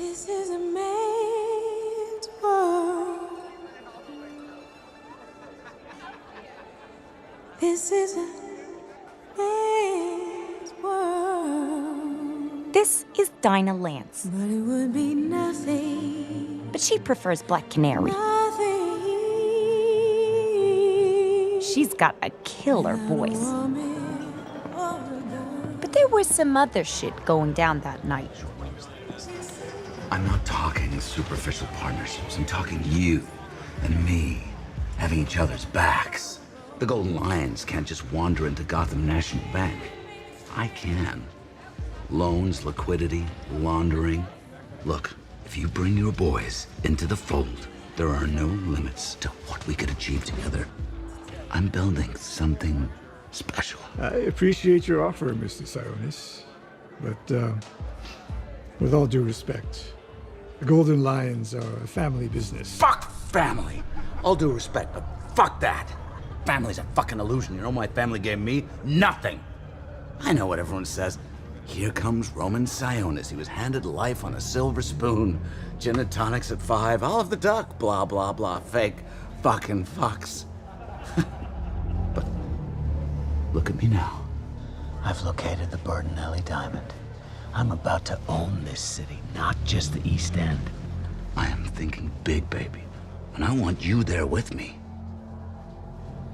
This is a man's world. This is a man's world. This is Dinah Lance, But it would be nothing. but she prefers Black Canary. Nothing. She's got a killer voice. Woman or a girl. But there was some other shit going down that night. I'm not talking superficial partnerships. I'm talking you and me having each other's backs. The Golden Lions can't just wander into Gotham National Bank. I can. Loans, liquidity, laundering. Look, if you bring your boys into the fold, there are no limits to what we could achieve together. I'm building something special. I appreciate your offer, Mr. Sionis. But, with all due respect, the Golden Lions are a family business. Fuck family! All due respect, but fuck that! Family's a fucking illusion. You know my family gave me? Nothing! I know what everyone says. Here comes Roman Sionis. He was handed life on a silver spoon. Gin and tonics at 5. Olive the duck. Blah, blah, blah. Fake fucking fucks. But look at me now. I've located the Bertinelli diamond. I'm about to own this city, not just the East End. I am thinking big, baby. And I want you there with me.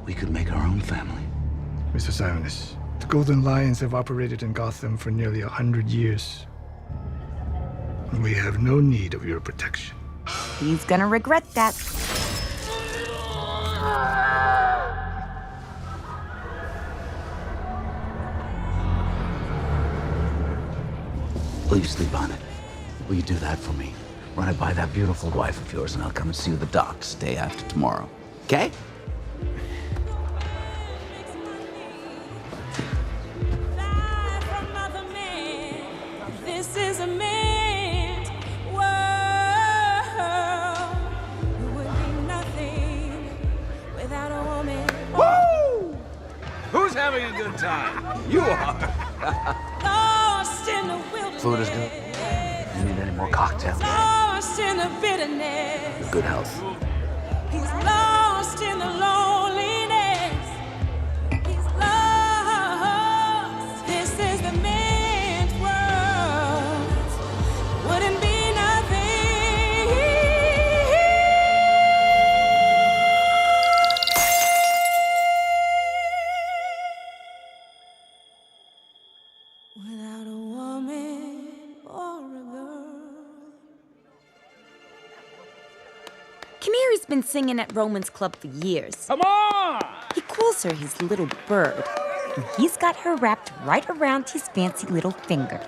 We could make our own family. Mr. Sionis, the Golden Lions have operated in Gotham for nearly 100 years. And we have no need of your protection. He's gonna regret that. Will you sleep on it? Will you do that for me? Run it by that beautiful wife of yours, and I'll come and see you at the docks day after tomorrow. Okay? Fly from other men. This is a man's world. It would be nothing without a woman. Woo! Who's having a good time? You are. Lost in the wilderness. Food is good. You need any more cocktails? Lost in the bitterness. Good health. He's lost in the loneliness. He's lost. This is the man's world. Wouldn't be nothing without a woman or a girl. Canary's been singing at Roman's club for years. Come on! He calls her his little bird, and he's got her wrapped right around his fancy little finger.